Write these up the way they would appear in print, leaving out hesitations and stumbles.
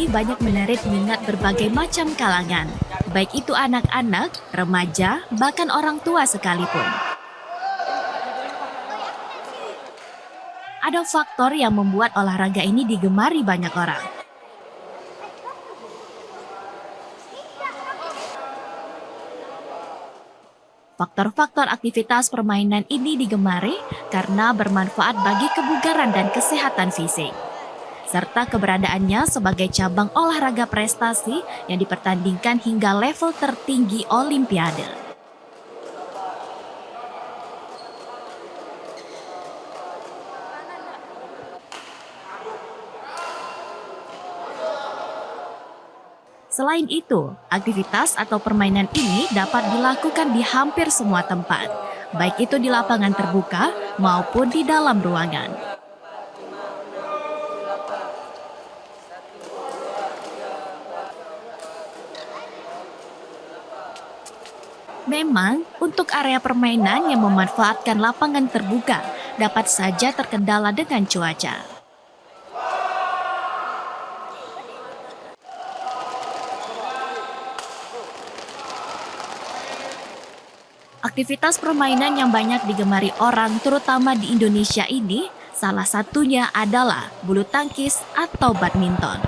banyak menarik minat berbagai macam kalangan, baik itu anak-anak, remaja, bahkan orang tua sekalipun. Ada faktor yang membuat olahraga ini digemari banyak orang. Faktor-faktor aktivitas permainan ini digemari karena bermanfaat bagi kebugaran dan kesehatan fisik, serta keberadaannya sebagai cabang olahraga prestasi yang dipertandingkan hingga level tertinggi Olimpiade. Selain itu, aktivitas atau permainan ini dapat dilakukan di hampir semua tempat, baik itu di lapangan terbuka maupun di dalam ruangan. Memang, untuk area permainan yang memanfaatkan lapangan terbuka dapat saja terkendala dengan cuaca. Aktivitas permainan yang banyak digemari orang, terutama di Indonesia ini, salah satunya adalah bulu tangkis atau badminton.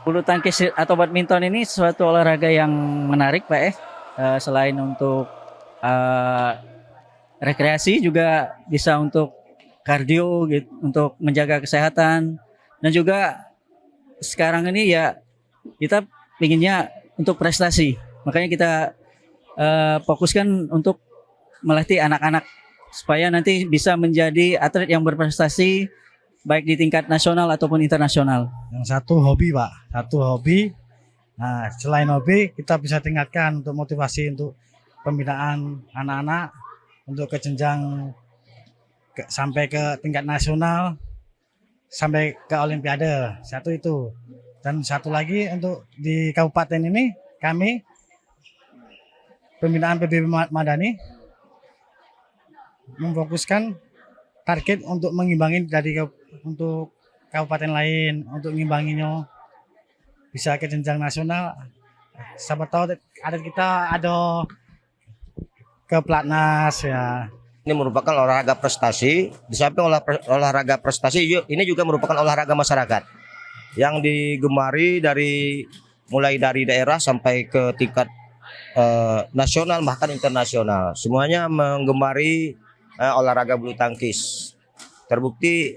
Bulu tangkis atau badminton ini suatu olahraga yang menarik, Pak. Selain untuk rekreasi, juga bisa untuk kardio, gitu, untuk menjaga kesehatan. Dan juga sekarang ini ya kita inginnya untuk prestasi. Makanya kita fokuskan untuk melatih anak-anak supaya nanti bisa menjadi atlet yang berprestasi baik di tingkat nasional ataupun internasional. Yang satu hobi, Pak. Satu hobi. Nah, selain hobi kita bisa tingkatkan untuk motivasi untuk pembinaan anak-anak untuk ke jenjang sampai ke tingkat nasional sampai ke Olimpiade. Satu itu. Dan satu lagi untuk di kabupaten ini kami pembinaan PBB Madani memfokuskan target untuk mengimbangi untuk kabupaten lain, untuk mengimbanginya bisa ke jenjang nasional. Siapa tahu ada kita ada ke Platnas ya. Ini merupakan olahraga prestasi. Di samping olahraga prestasi, ini juga merupakan olahraga masyarakat yang digemari mulai dari daerah sampai ke tingkat nasional bahkan internasional. Semuanya menggemari olahraga bulu tangkis. Terbukti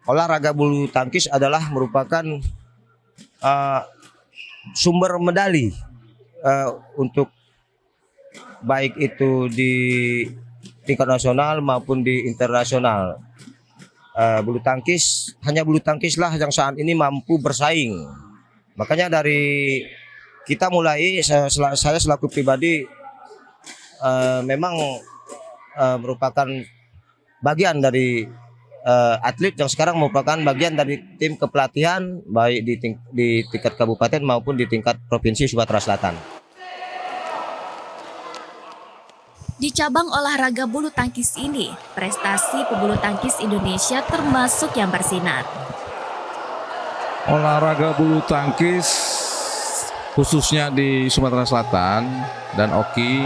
olahraga bulu tangkis adalah merupakan sumber medali untuk baik itu di tingkat nasional maupun di internasional. Bulu tangkis, hanya bulu tangkislah yang saat ini mampu bersaing. Makanya dari kita mulai, saya selaku pribadi memang merupakan bagian dari atlet yang sekarang merupakan bagian dari tim kepelatihan baik di tingkat kabupaten maupun di tingkat provinsi Sumatera Selatan. Di cabang olahraga bulu tangkis ini, prestasi pebulu tangkis Indonesia termasuk yang bersinar. Olahraga bulu tangkis khususnya di Sumatera Selatan dan Oki,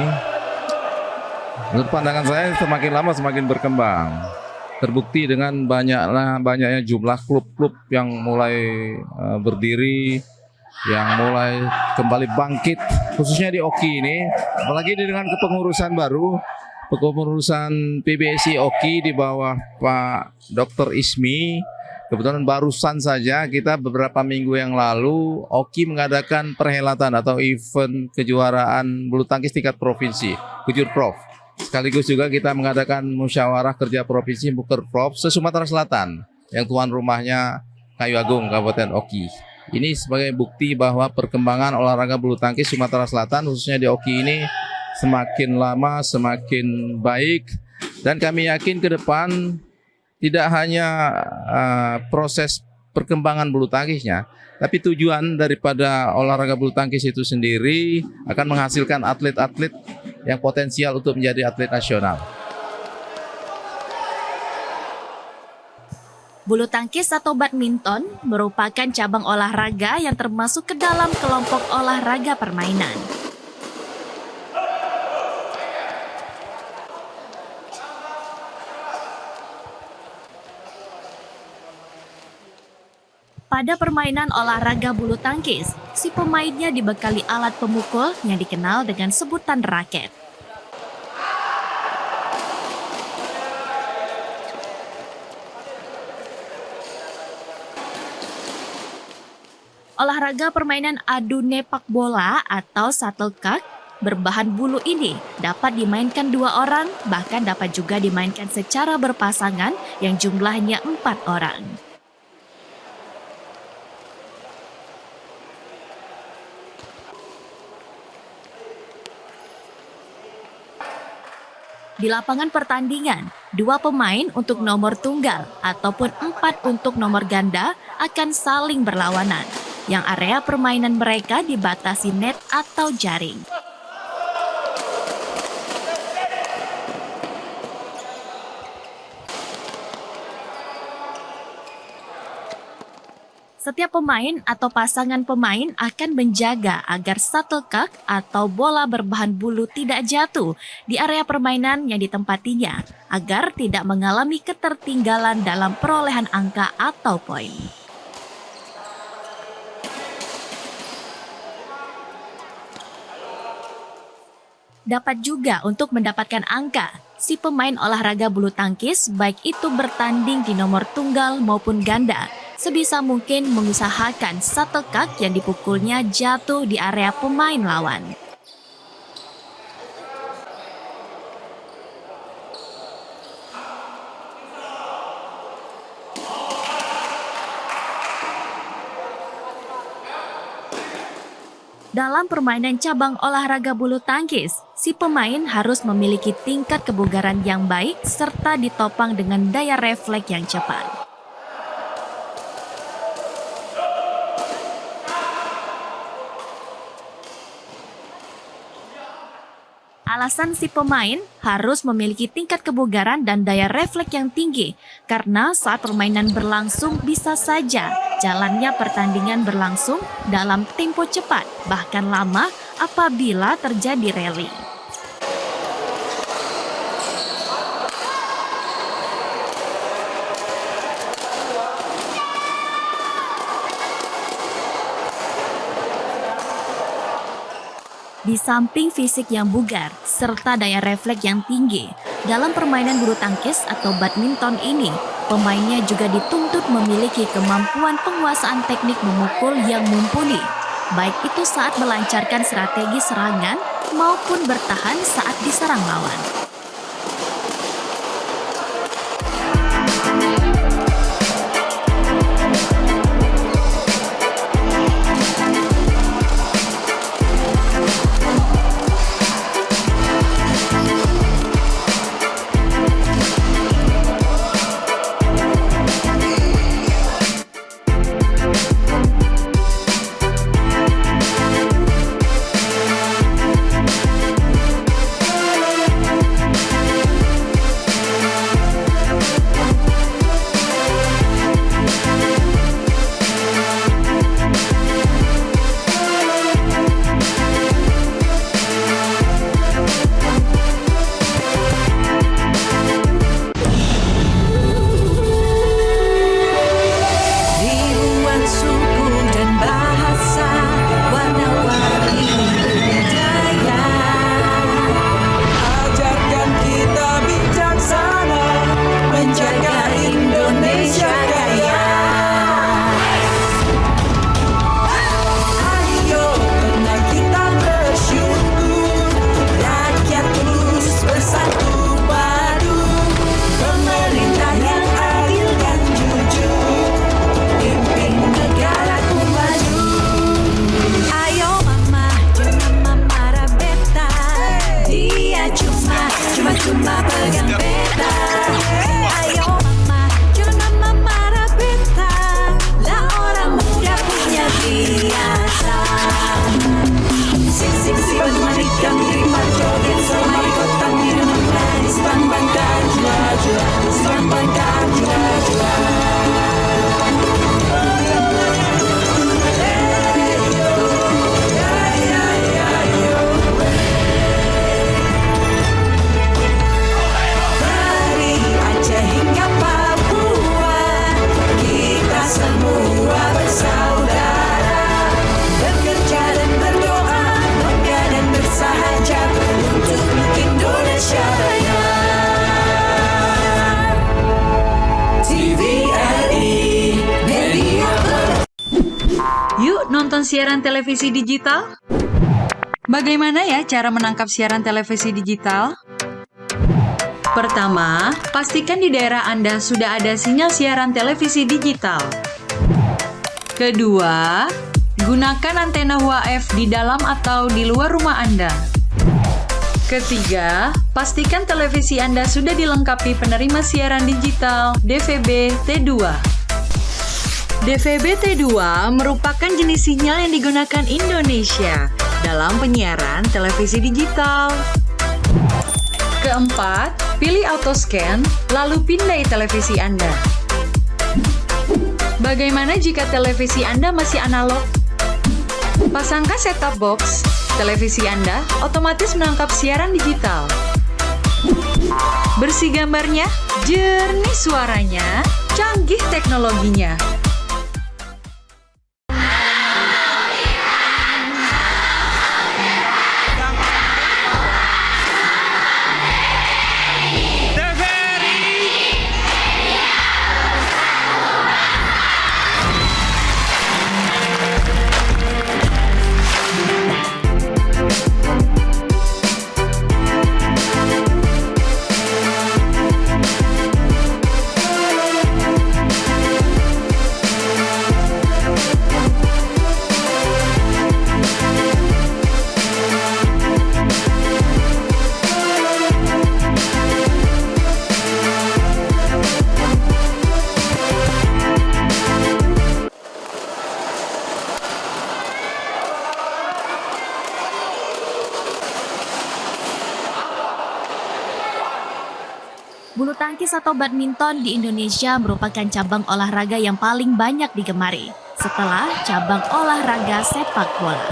menurut pandangan saya semakin lama semakin berkembang. Terbukti dengan banyaknya jumlah klub-klub yang mulai berdiri, yang mulai kembali bangkit, khususnya di Oki ini. Apalagi dengan kepengurusan baru, kepengurusan PBSI Oki di bawah Pak Dr. Ismi. Kebetulan barusan saja kita beberapa minggu yang lalu Oki mengadakan perhelatan atau event kejuaraan bulu tangkis tingkat provinsi, Kejurprov. Sekaligus juga kita mengadakan musyawarah kerja provinsi Bukerprov se-Sumatera Selatan yang tuan rumahnya Kayu Agung, Kabupaten Oki. Ini sebagai bukti bahwa perkembangan olahraga bulu tangkis Sumatera Selatan khususnya di Oki ini semakin lama semakin baik, dan kami yakin ke depan tidak hanya proses perkembangan bulu tangkisnya, tapi tujuan daripada olahraga bulu tangkis itu sendiri akan menghasilkan atlet-atlet yang potensial untuk menjadi atlet nasional. Bulu tangkis atau badminton merupakan cabang olahraga yang termasuk ke dalam kelompok olahraga permainan. Pada permainan olahraga bulu tangkis, si pemainnya dibekali alat pemukul yang dikenal dengan sebutan raket. Olahraga permainan adu nepak bola atau shuttlecock berbahan bulu ini dapat dimainkan 2 orang, bahkan dapat juga dimainkan secara berpasangan yang jumlahnya 4 orang. Di lapangan pertandingan, 2 pemain untuk nomor tunggal ataupun 4 untuk nomor ganda akan saling berlawanan, yang area permainan mereka dibatasi net atau jaring. Setiap pemain atau pasangan pemain akan menjaga agar shuttlecock atau bola berbahan bulu tidak jatuh di area permainan yang ditempatinya, agar tidak mengalami ketertinggalan dalam perolehan angka atau poin. Dapat juga untuk mendapatkan angka, si pemain olahraga bulu tangkis baik itu bertanding di nomor tunggal maupun ganda, sebisa mungkin mengusahakan shuttlecock yang dipukulnya jatuh di area pemain lawan. Dalam permainan cabang olahraga bulu tangkis, si pemain harus memiliki tingkat kebugaran yang baik serta ditopang dengan daya refleks yang cepat. Alasan si pemain harus memiliki tingkat kebugaran dan daya refleks yang tinggi, karena saat permainan berlangsung bisa saja jalannya pertandingan berlangsung dalam tempo cepat, bahkan lama apabila terjadi rally. Di samping fisik yang bugar serta daya refleks yang tinggi, dalam permainan bulu tangkis atau badminton ini, pemainnya juga dituntut memiliki kemampuan penguasaan teknik memukul yang mumpuni, baik itu saat melancarkan strategi serangan maupun bertahan saat diserang lawan. Yuk nonton siaran televisi digital. Bagaimana ya cara menangkap siaran televisi digital? Pertama, pastikan di daerah Anda sudah ada sinyal siaran televisi digital. Kedua, gunakan antena UHF di dalam atau di luar rumah Anda. Ketiga, pastikan televisi Anda sudah dilengkapi penerima siaran digital DVB T2. DVB T2 merupakan jenis sinyal yang digunakan Indonesia dalam penyiaran televisi digital. Keempat, pilih auto scan, lalu pindai televisi Anda. Bagaimana jika televisi Anda masih analog? Pasangkan set-top box, televisi Anda otomatis menangkap siaran digital. Bersih gambarnya, jernih suaranya, canggih teknologinya. Bulu tangkis atau badminton di Indonesia merupakan cabang olahraga yang paling banyak digemari setelah cabang olahraga sepak bola.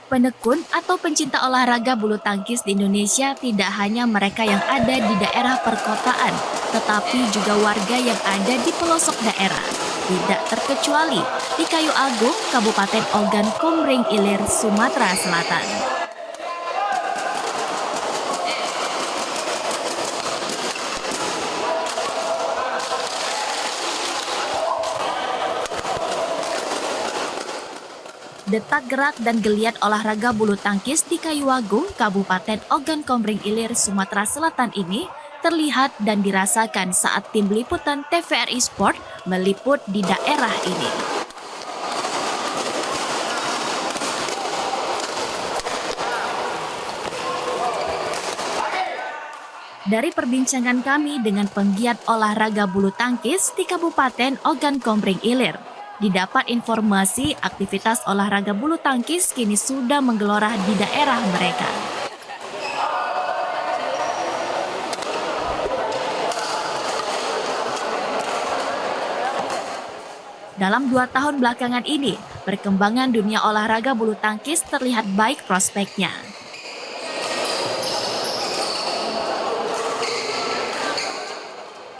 Penekun atau pencinta olahraga bulu tangkis di Indonesia tidak hanya mereka yang ada di daerah perkotaan, tetapi juga warga yang ada di pelosok daerah. Tidak terkecuali di Kayu Agung, Kabupaten Ogan Komering Ilir, Sumatera Selatan. Detak gerak dan geliat olahraga bulu tangkis di Kayu Agung, Kabupaten Ogan Komering Ilir, Sumatera Selatan ini terlihat dan dirasakan saat tim liputan TVRI Sport meliput di daerah ini. Dari perbincangan kami dengan penggiat olahraga bulu tangkis di Kabupaten Ogan Komering Ilir, didapat informasi aktivitas olahraga bulu tangkis kini sudah menggelora di daerah mereka. Dalam 2 tahun belakangan ini, perkembangan dunia olahraga bulu tangkis terlihat baik prospeknya.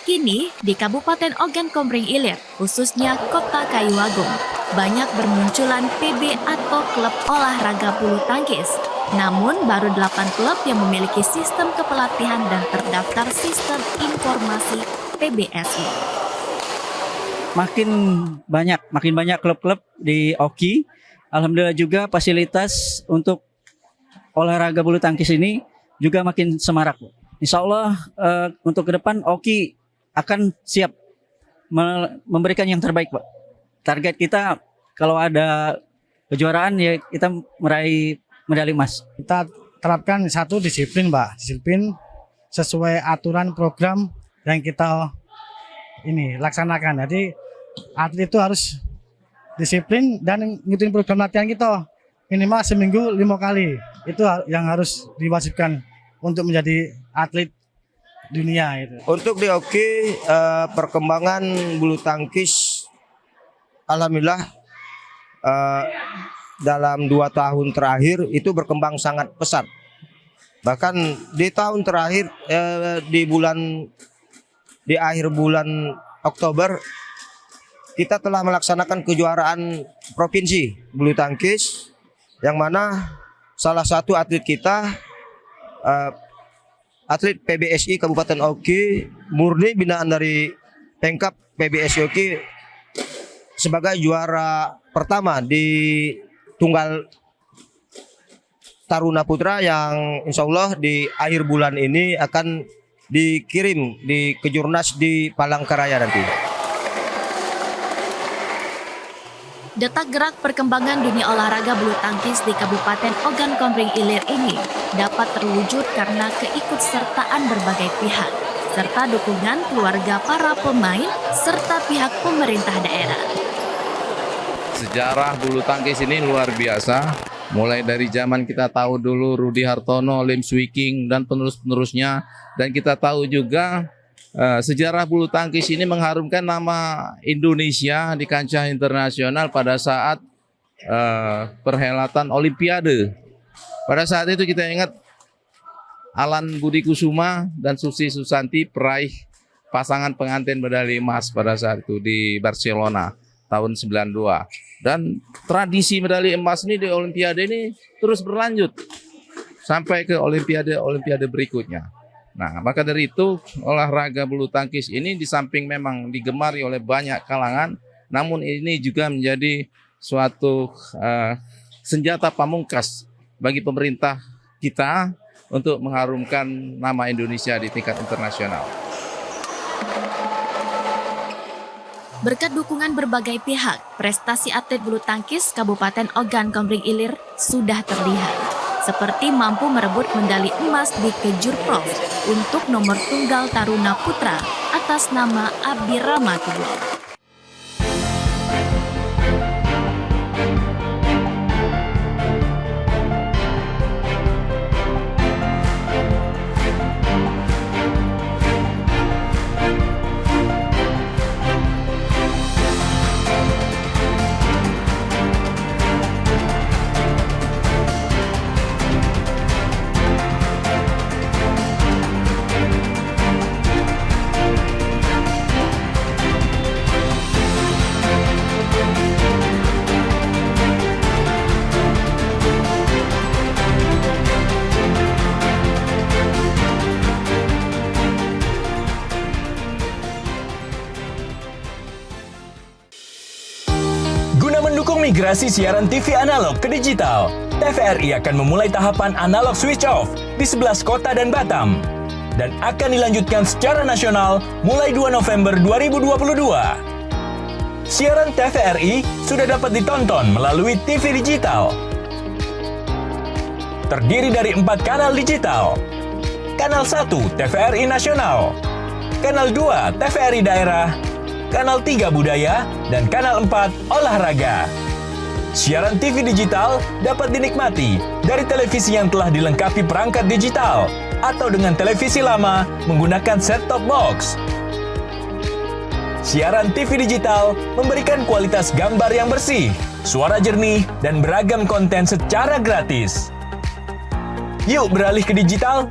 Kini, di Kabupaten Ogan Komering Ilir, khususnya Kota Kayu Agung, banyak bermunculan PB atau klub olahraga bulu tangkis. Namun, baru 8 klub yang memiliki sistem kepelatihan dan terdaftar sistem informasi PBSI. Makin banyak klub-klub di Oki. Alhamdulillah juga fasilitas untuk olahraga bulu tangkis ini juga makin semarak. Insya Allah untuk ke depan Oki akan siap memberikan yang terbaik, Pak. Target kita kalau ada kejuaraan ya kita meraih medali emas. Kita terapkan satu disiplin, Pak. Disiplin sesuai aturan program yang kita laksanakan. Jadi atlet itu harus disiplin dan ngikutin program latihan kita minimal seminggu 5 kali. Itu yang harus diwajibkan untuk menjadi atlet dunia itu. Untuk di Oki perkembangan bulu tangkis alhamdulillah dalam 2 tahun terakhir itu berkembang sangat pesat. Bahkan di tahun terakhir di akhir bulan Oktober kita telah melaksanakan kejuaraan provinsi bulu tangkis yang mana salah satu atlet kita atlet PBSI Kabupaten Oki, murni binaan dari Pemkab PBSI Oki, sebagai juara pertama di tunggal Taruna Putra yang insya Allah di akhir bulan ini akan dikirim di Kejurnas di Palangkaraya nanti. Detak gerak perkembangan dunia olahraga bulu tangkis di Kabupaten Ogan Komering Ilir ini dapat terwujud karena keikutsertaan berbagai pihak, serta dukungan keluarga para pemain serta pihak pemerintah daerah. Sejarah bulu tangkis ini luar biasa. Mulai dari zaman kita tahu dulu Rudi Hartono, Lim Swee King, dan penerus-penerusnya. Dan kita tahu juga sejarah bulu tangkis ini mengharumkan nama Indonesia di kancah internasional pada saat perhelatan Olimpiade. Pada saat itu kita ingat Alan Budi Kusuma dan Susi Susanti peraih pasangan pengantin medali emas pada saat itu di Barcelona tahun 92. Dan tradisi medali emas ini di Olimpiade ini terus berlanjut sampai ke Olimpiade berikutnya. Nah, maka dari itu olahraga bulu tangkis ini di samping memang digemari oleh banyak kalangan, namun ini juga menjadi suatu senjata pamungkas bagi pemerintah kita untuk mengharumkan nama Indonesia di tingkat internasional. Berkat dukungan berbagai pihak, prestasi atlet bulu tangkis Kabupaten Ogan Komering Ilir sudah terlihat, seperti mampu merebut medali emas di Kejurprov untuk nomor tunggal Taruna Putra atas nama Abi Ramatullah. Guna mendukung migrasi siaran TV analog ke digital, TVRI akan memulai tahapan analog switch off di 11 kota dan Batam dan akan dilanjutkan secara nasional mulai 2 November 2022. Siaran TVRI sudah dapat ditonton melalui TV digital. Terdiri dari 4 kanal digital. Kanal 1 TVRI Nasional, Kanal 2 TVRI Daerah, Kanal 3 Budaya, dan Kanal 4 Olahraga. Siaran TV digital dapat dinikmati dari televisi yang telah dilengkapi perangkat digital atau dengan televisi lama menggunakan set-top box. Siaran TV digital memberikan kualitas gambar yang bersih, suara jernih, dan beragam konten secara gratis. Yuk beralih ke digital.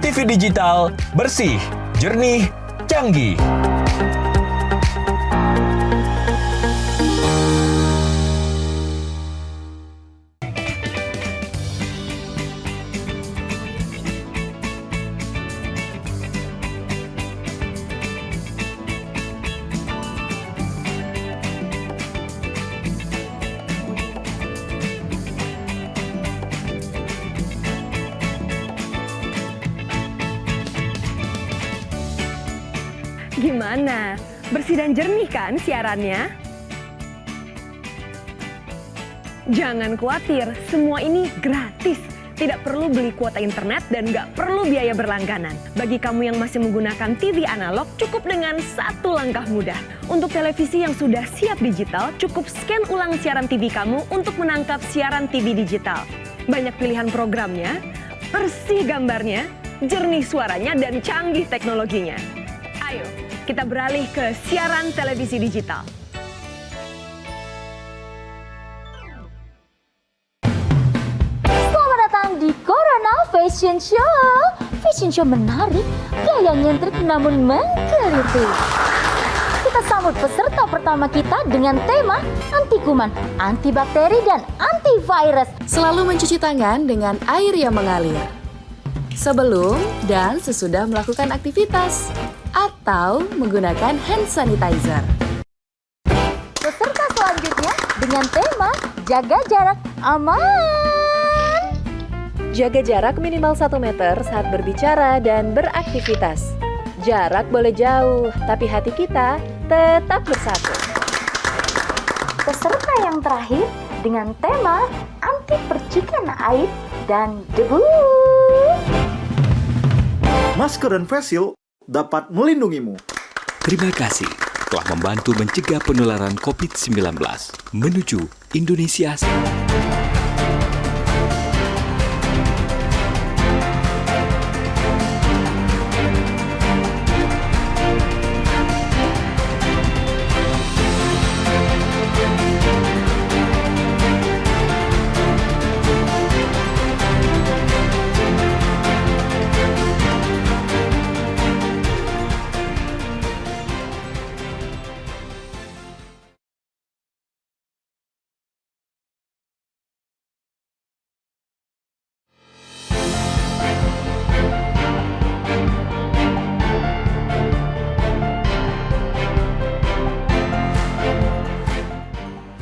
TV digital bersih, jernih, canggih. Gimana? Bersih dan jernih kan siarannya? Jangan khawatir, semua ini gratis. Tidak perlu beli kuota internet dan nggak perlu biaya berlangganan. Bagi kamu yang masih menggunakan TV analog, cukup dengan satu langkah mudah. Untuk televisi yang sudah siap digital, cukup scan ulang siaran TV kamu untuk menangkap siaran TV digital. Banyak pilihan programnya, bersih gambarnya, jernih suaranya, dan canggih teknologinya. Ayo, kita beralih ke siaran televisi digital. Selamat datang di Corona Fashion Show. Fashion Show menarik, gaya nyentrik namun menggeliti. Kita sambut peserta pertama kita dengan tema anti kuman, antibakteri, dan antivirus. Selalu mencuci tangan dengan air yang mengalir. sebelum dan sesudah melakukan aktivitas, atau menggunakan hand sanitizer. Peserta selanjutnya dengan tema Jaga Jarak Aman. Jaga jarak minimal 1 meter saat berbicara dan beraktivitas. Jarak boleh jauh, tapi hati kita tetap bersatu. Peserta yang terakhir dengan tema Anti Percikan Air dan Debu. Masker dan face shield dapat melindungimu. Terima kasih telah membantu mencegah penularan COVID-19 menuju Indonesia.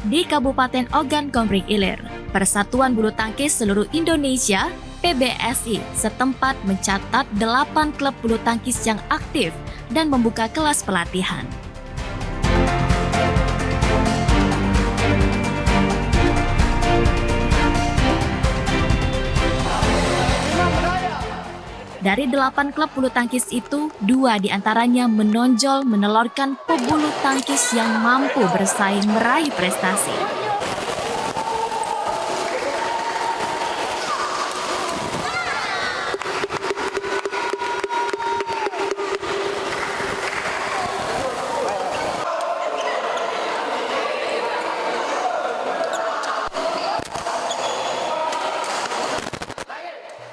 Di Kabupaten Ogan Komering Ilir, Persatuan Bulu Tangkis Seluruh Indonesia (PBSI) setempat mencatat 8 klub bulu tangkis yang aktif dan membuka kelas pelatihan. Dari 8 klub bulu tangkis itu, 2 diantaranya menonjol menelorkan pebulu tangkis yang mampu bersaing meraih prestasi.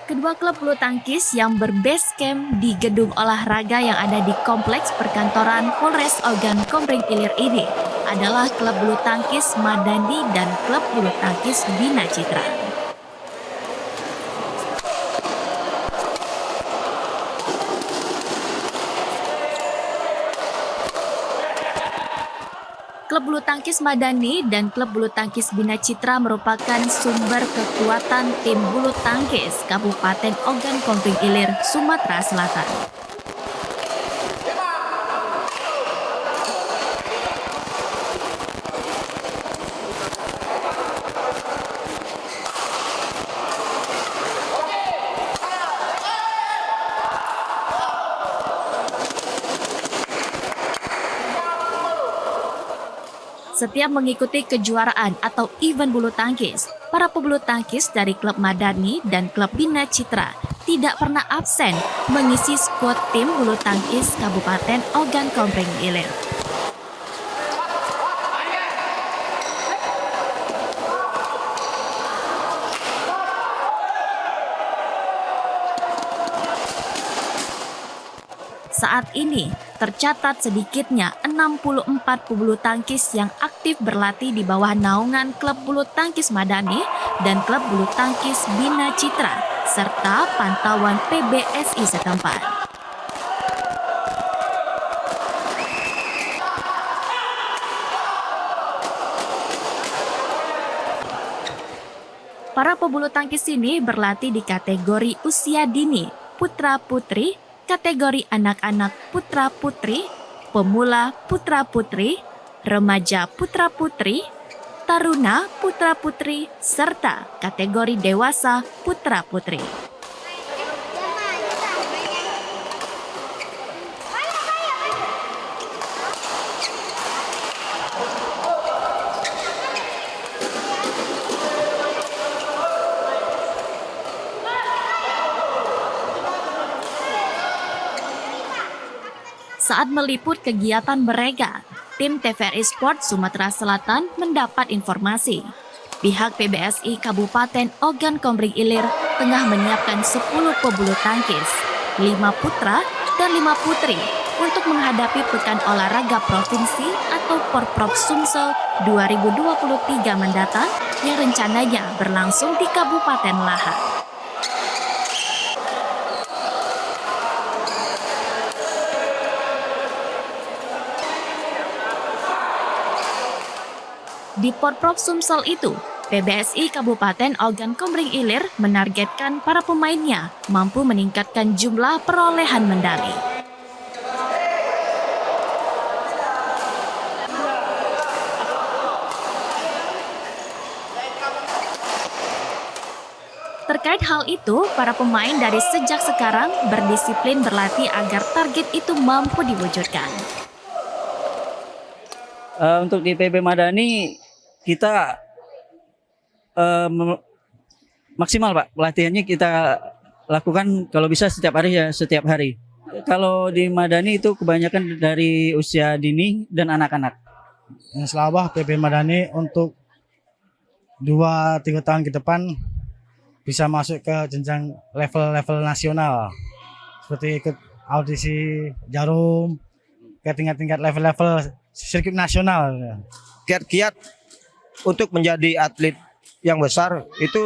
Kedua klub bulu tangkis yang berbase camp di gedung olahraga yang ada di Kompleks Perkantoran Polres Ogan Komering Ilir ini adalah klub bulu tangkis Madani dan klub bulu tangkis Bina Citra. Klub bulu tangkis Madani dan klub bulu tangkis Bina Citra merupakan sumber kekuatan tim bulu tangkis Kabupaten Ogan Komering Ilir, Sumatera Selatan. Setiap mengikuti kejuaraan atau event bulu tangkis, para pebulu tangkis dari klub Madani dan klub Bina Citra tidak pernah absen mengisi skuad tim bulu tangkis Kabupaten Ogan Komering Ilir. Saat ini, tercatat sedikitnya 64 pebulu tangkis yang aktif berlatih di bawah naungan klub bulu tangkis Madani dan klub bulu tangkis Bina Citra, serta pantauan PBSI setempat. Para pebulu tangkis ini berlatih di kategori usia dini, putra-putri, kategori anak-anak putra-putri, pemula putra-putri, remaja putra-putri, taruna putra-putri, serta kategori dewasa putra-putri. Saat meliput kegiatan mereka, tim TVRI Sport Sumatera Selatan mendapat informasi. Pihak PBSI Kabupaten Ogan Komering Ilir tengah menyiapkan 10 pebulu tangkis, 5 putra dan 5 putri untuk menghadapi Pekan Olahraga Provinsi atau Porprov Sumsel 2023 mendatang yang rencananya berlangsung di Kabupaten Lahar. Di Porprov Sumsel itu, PBSI Kabupaten Ogan Komering Ilir menargetkan para pemainnya mampu meningkatkan jumlah perolehan medali. Terkait hal itu, para pemain dari sejak sekarang berdisiplin berlatih agar target itu mampu diwujudkan. Untuk di PB Madani kita maksimal Pak, pelatihannya kita lakukan kalau bisa setiap hari ya, setiap hari. Kalau di Madani itu kebanyakan dari usia dini dan anak-anak. Selabah PB Madani untuk 2-3 tahun ke depan bisa masuk ke jenjang level-level nasional. Seperti ikut audisi Jarum ke tingkat-tingkat level-level sirkuit nasional. Kiat-kiat untuk menjadi atlet yang besar itu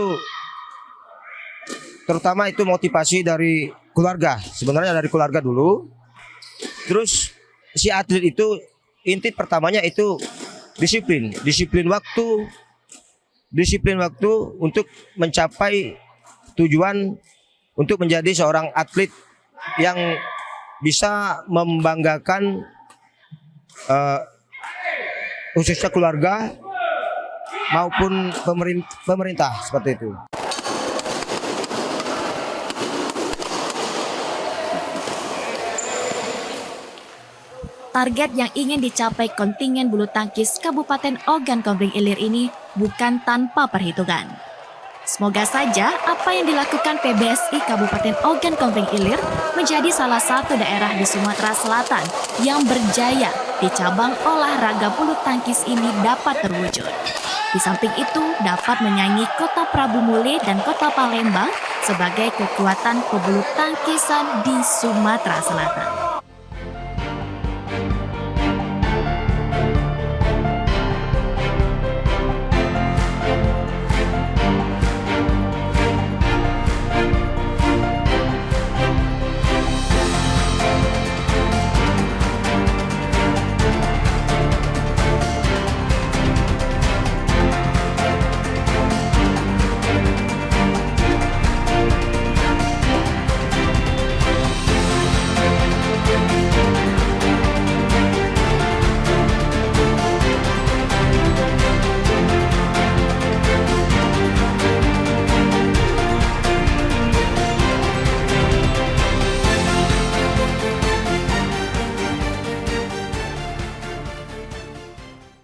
terutama itu motivasi dari keluarga. Sebenarnya dari keluarga dulu. Terus si atlet itu inti pertamanya itu disiplin waktu untuk mencapai tujuan untuk menjadi seorang atlet yang bisa membanggakan khususnya keluarga maupun pemerintah seperti itu. Target yang ingin dicapai kontingen bulu tangkis Kabupaten Ogan Komering Ilir ini bukan tanpa perhitungan. Semoga saja apa yang dilakukan PBSI Kabupaten Ogan Komering Ilir menjadi salah satu daerah di Sumatera Selatan yang berjaya di cabang olahraga bulu tangkis ini dapat terwujud. Di samping itu dapat menyanyi Kota Prabu Mule dan Kota Palembang sebagai kekuatan pebulu tangkisan di Sumatera Selatan.